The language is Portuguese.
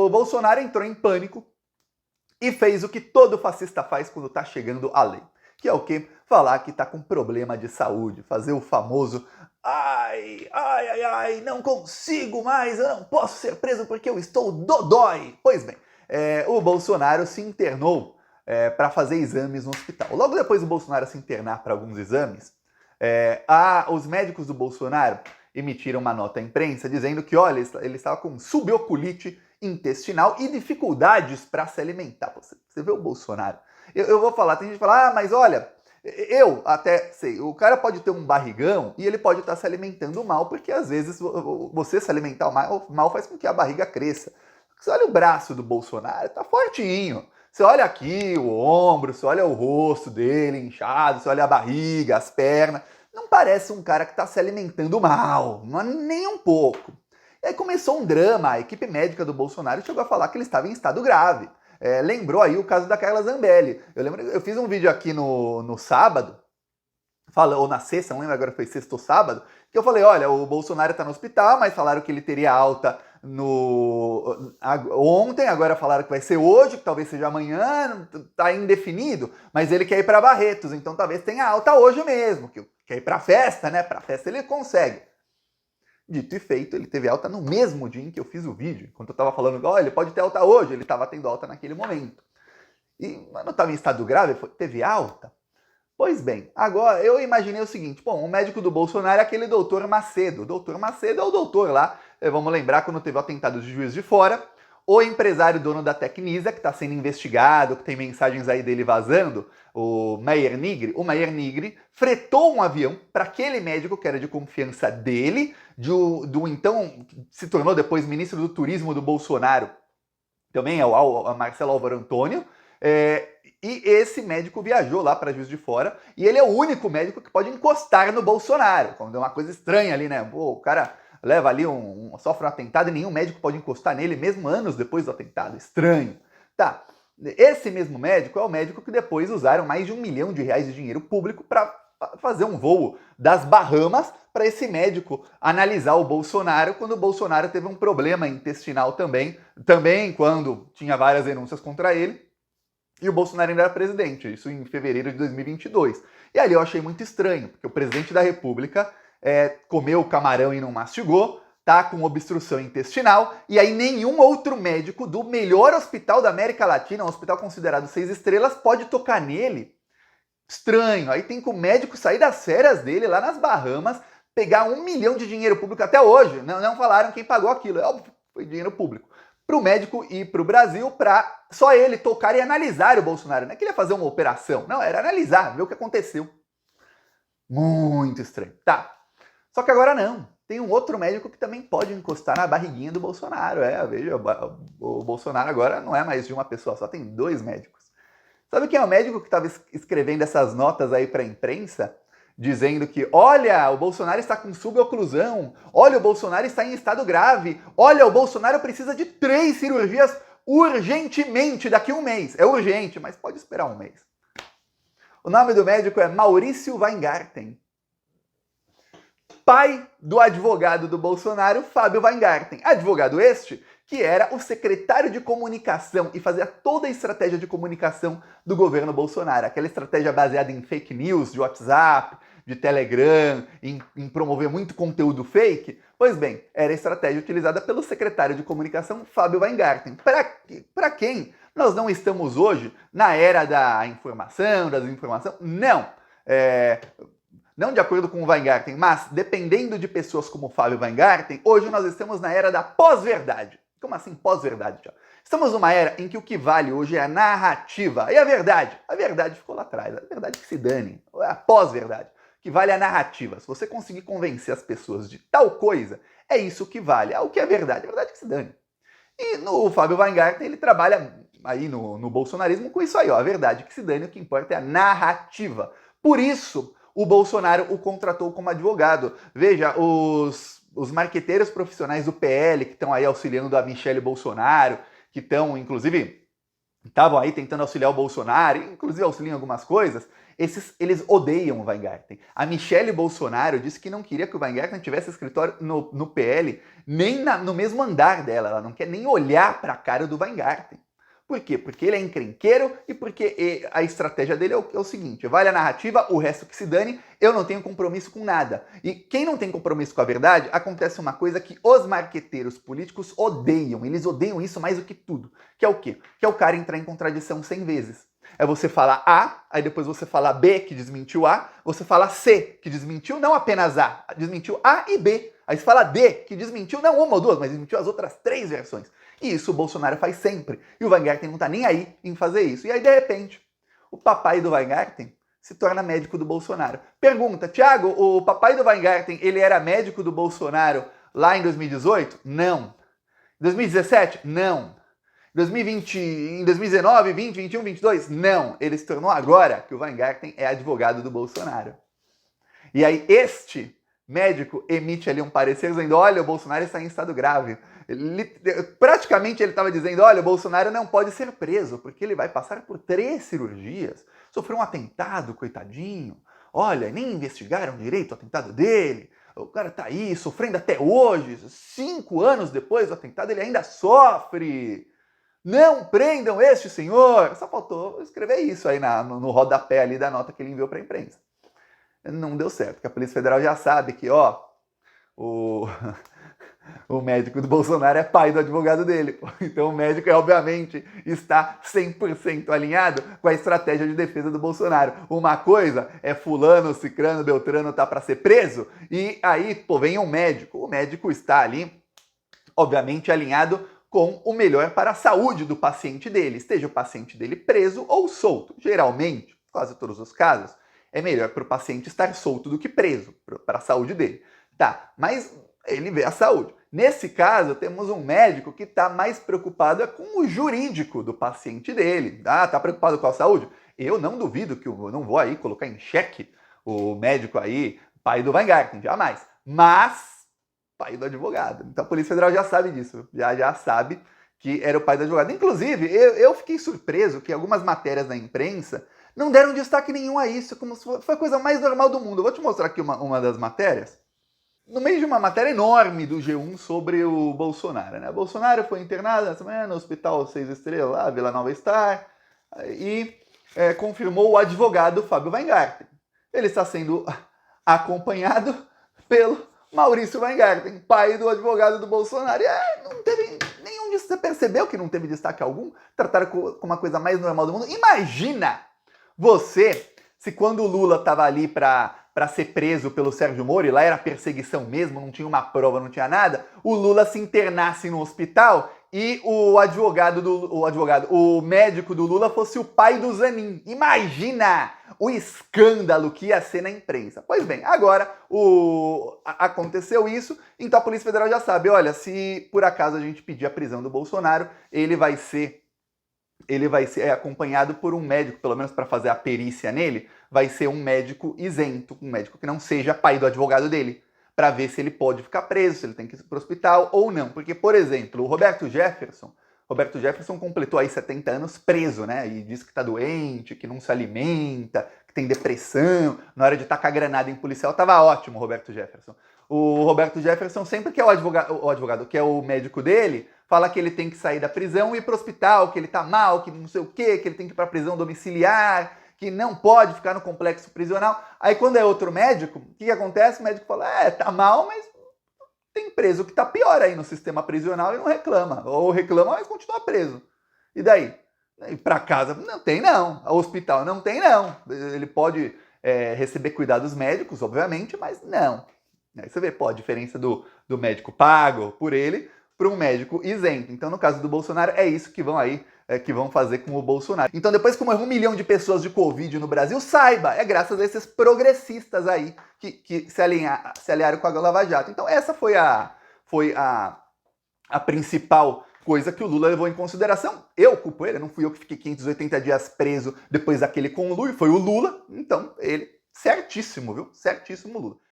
o Bolsonaro entrou em pânico e fez o que todo fascista faz quando tá chegando a lei. Que é o quê? Falar que tá com problema de saúde, fazer o famoso ai, não consigo mais, eu não posso ser preso porque eu estou dodói. Pois bem, o Bolsonaro se internou para fazer exames no hospital. Logo depois do Bolsonaro se internar para alguns exames, os médicos do Bolsonaro emitiram uma nota à imprensa dizendo que, olha, ele estava com suboculite intestinal e dificuldades para se alimentar. Você vê o Bolsonaro. Eu vou falar, tem gente que fala, mas olha, eu até sei, o cara pode ter um barrigão e ele pode estar se alimentando mal, porque às vezes você se alimentar mal faz com que a barriga cresça. Você olha o braço do Bolsonaro, tá fortinho. Você olha aqui o ombro, você olha o rosto dele inchado, você olha a barriga, as pernas. Não parece um cara que está se alimentando mal, nem um pouco. E aí começou um drama, a equipe médica do Bolsonaro chegou a falar que ele estava em estado grave. Lembrou aí o caso da Carla Zambelli. Eu fiz um vídeo aqui no sábado, ou na sexta, não lembro agora, foi sexta ou sábado, que eu falei, olha, o Bolsonaro está no hospital, mas falaram que ele teria alta ontem, agora falaram que vai ser hoje, que talvez seja amanhã, tá indefinido, mas ele quer ir para Barretos, então talvez tenha alta hoje mesmo, que quer ir para festa, né? Para festa ele consegue. Dito e feito, ele teve alta no mesmo dia em que eu fiz o vídeo. Enquanto eu estava falando, olha, ele pode ter alta hoje, ele estava tendo alta naquele momento. Mas não estava em estado grave, teve alta? Pois bem, agora eu imaginei o seguinte, o médico do Bolsonaro é aquele doutor Macedo. O doutor Macedo é o doutor lá, vamos lembrar quando teve o atentado de Juiz de Fora, o empresário dono da Tecnisa, que está sendo investigado, que tem mensagens aí dele vazando, o Meyer Nigri fretou um avião para aquele médico que era de confiança dele, do então, se tornou depois ministro do turismo do Bolsonaro, também é o Marcelo Álvaro Antônio, e esse médico viajou lá para Juiz de Fora, e ele é o único médico que pode encostar no Bolsonaro, quando é uma coisa estranha ali, né? O cara leva ali sofre um atentado e nenhum médico pode encostar nele, mesmo anos depois do atentado. Estranho. Tá, esse mesmo médico é o médico que depois usaram mais de R$1 milhão de dinheiro público para fazer um voo das Bahamas para esse médico analisar o Bolsonaro quando o Bolsonaro teve um problema intestinal também quando tinha várias denúncias contra ele, e o Bolsonaro ainda era presidente, isso em fevereiro de 2022. E ali eu achei muito estranho, porque o presidente da República comeu camarão e não mastigou, tá com obstrução intestinal, e aí nenhum outro médico do melhor hospital da América Latina, um hospital considerado 6 estrelas, pode tocar nele. Estranho. Aí tem que o médico sair das férias dele lá nas Bahamas, pegar R$1 milhão de dinheiro público até hoje. Não falaram quem pagou aquilo, é óbvio, foi dinheiro público. Para o médico ir para o Brasil para só ele tocar e analisar o Bolsonaro. Não é que ele ia fazer uma operação, não, era analisar, ver o que aconteceu. Muito estranho. Tá. Só que agora não. Tem um outro médico que também pode encostar na barriguinha do Bolsonaro. Veja, o Bolsonaro agora não é mais de uma pessoa, só tem 2 médicos. Sabe quem é o médico que estava escrevendo essas notas aí para a imprensa? Dizendo que, olha, o Bolsonaro está com suboclusão, olha, o Bolsonaro está em estado grave, olha, o Bolsonaro precisa de 3 cirurgias urgentemente daqui a um mês. É urgente, mas pode esperar um mês. O nome do médico é Maurício Weingarten, pai do advogado do Bolsonaro, Fábio Weingarten. Advogado este que era o secretário de comunicação e fazia toda a estratégia de comunicação do governo Bolsonaro. Aquela estratégia baseada em fake news, de WhatsApp, de Telegram, em promover muito conteúdo fake. Pois bem, era a estratégia utilizada pelo secretário de comunicação, Fábio Weingarten. Para quem nós não estamos hoje na era da informação, da desinformação? Não. Não de acordo com o Weingarten, mas dependendo de pessoas como o Fábio Weingarten, hoje nós estamos na era da pós-verdade. Como assim pós-verdade? Estamos numa era em que o que vale hoje é a narrativa. E a verdade? A verdade ficou lá atrás. A verdade que se dane. A pós-verdade. O que vale é a narrativa. Se você conseguir convencer as pessoas de tal coisa, é isso que vale. O que é verdade? A verdade que se dane. E no Fábio Weingarten, ele trabalha aí no bolsonarismo com isso aí. A verdade que se dane, o que importa é a narrativa. Por isso, o Bolsonaro o contratou como advogado. Veja, os marqueteiros profissionais do PL que estão aí auxiliando a Michelle Bolsonaro, que estão, inclusive, estavam aí tentando auxiliar o Bolsonaro, inclusive auxiliam algumas coisas, eles odeiam o Weingarten. A Michelle Bolsonaro disse que não queria que o Weingarten tivesse escritório no PL, nem no mesmo andar dela. Ela não quer nem olhar para a cara do Weingarten. Por quê? Porque ele é encrenqueiro e porque a estratégia dele é o seguinte: vale a narrativa, o resto que se dane, eu não tenho compromisso com nada. E quem não tem compromisso com a verdade, acontece uma coisa que os marqueteiros políticos odeiam. Eles odeiam isso mais do que tudo. Que é o quê? Que é o cara entrar em contradição 100 vezes. É você falar A, aí depois você fala B, que desmentiu A, você fala C, que desmentiu não apenas A, desmentiu A e B. Aí você fala D, que desmentiu não uma ou duas, mas desmentiu as outras 3 versões. E isso o Bolsonaro faz sempre. E o Weingarten não tá nem aí em fazer isso. E aí, de repente, o papai do Weingarten se torna médico do Bolsonaro. Pergunta, Thiago, o papai do Weingarten, ele era médico do Bolsonaro lá em 2018? Não. Em 2017? Não. Em 2020, em 2019, 20, 21, 22? Não. Ele se tornou agora que o Weingarten é advogado do Bolsonaro. E aí este médico emite ali um parecer dizendo: olha, o Bolsonaro está em estado grave. Praticamente ele estava dizendo: olha, o Bolsonaro não pode ser preso, porque ele vai passar por 3 cirurgias, sofreu um atentado, coitadinho. Olha, nem investigaram direito o atentado dele. O cara está aí sofrendo até hoje, 5 anos depois do atentado, ele ainda sofre. Não prendam este senhor. Só faltou escrever isso aí no rodapé ali da nota que ele enviou para a imprensa. Não deu certo, porque a Polícia Federal já sabe que, o médico do Bolsonaro é pai do advogado dele. Então o médico, obviamente, está 100% alinhado com a estratégia de defesa do Bolsonaro. Uma coisa é fulano, cicrano, beltrano tá para ser preso, e aí, vem um médico. O médico está ali, obviamente, alinhado com o melhor para a saúde do paciente dele, esteja o paciente dele preso ou solto. Geralmente, quase todos os casos, é melhor para o paciente estar solto do que preso, para a saúde dele. Tá, mas ele vê a saúde. Nesse caso, temos um médico que está mais preocupado com o jurídico do paciente dele. Ah, tá preocupado com a saúde? Eu não duvido que eu não vou aí colocar em xeque o médico aí, pai do Weingarten, jamais. Mas pai do advogado. Então a Polícia Federal já sabe disso, já sabe que era o pai do advogado. Inclusive, eu fiquei surpreso que algumas matérias da imprensa não deram destaque nenhum a isso, como se foi a coisa mais normal do mundo. Eu vou te mostrar aqui uma das matérias. No meio de uma matéria enorme do G1 sobre o Bolsonaro, né? O Bolsonaro foi internado essa manhã no Hospital 6 Estrelas, lá, Vila Nova Star, e confirmou o advogado Fábio Weingarten. Ele está sendo acompanhado pelo Maurício Weingarten, pai do advogado do Bolsonaro. E não teve nenhum disso. Você percebeu que não teve destaque algum? Trataram como uma coisa mais normal do mundo. Imagina você, se quando o Lula estava ali para ser preso pelo Sérgio Moro, e lá era perseguição mesmo, não tinha uma prova, não tinha nada, o Lula se internasse no hospital e o médico do Lula fosse o pai do Zanin. Imagina o escândalo que ia ser na imprensa. Pois bem, agora aconteceu isso, então a Polícia Federal já sabe, olha, se por acaso a gente pedir a prisão do Bolsonaro, ele vai ser acompanhado por um médico, pelo menos para fazer a perícia nele, vai ser um médico isento, um médico que não seja pai do advogado dele, para ver se ele pode ficar preso, se ele tem que ir para o hospital ou não. Porque, por exemplo, o Roberto Jefferson completou aí 70 anos preso, né? E disse que está doente, que não se alimenta, que tem depressão. Na hora de tacar granada em policial, estava ótimo o Roberto Jefferson. O Roberto Jefferson, sempre que é o advogado, que é o médico dele, fala que ele tem que sair da prisão e ir para o hospital, que ele tá mal, que não sei o quê, que ele tem que ir para a prisão domiciliar, que não pode ficar no complexo prisional. Aí quando é outro médico, o que acontece? O médico fala, tá mal, mas tem preso que tá pior aí no sistema prisional e não reclama. Ou reclama, mas continua preso. E daí? E para casa? Não tem não. O hospital não tem não. Ele pode receber cuidados médicos, obviamente, mas não. Aí você vê, a diferença do médico pago por ele para um médico isento. Então, no caso do Bolsonaro, é isso que vão fazer com o Bolsonaro. Então, depois que morreu 1 milhão de pessoas de Covid no Brasil, saiba, é graças a esses progressistas aí que se aliaram com a Lava Jato. Então, essa foi a principal coisa que o Lula levou em consideração. Eu culpo ele, não fui eu que fiquei 580 dias preso depois daquele conluio, foi o Lula. Então, ele, certíssimo, viu? Certíssimo Lula.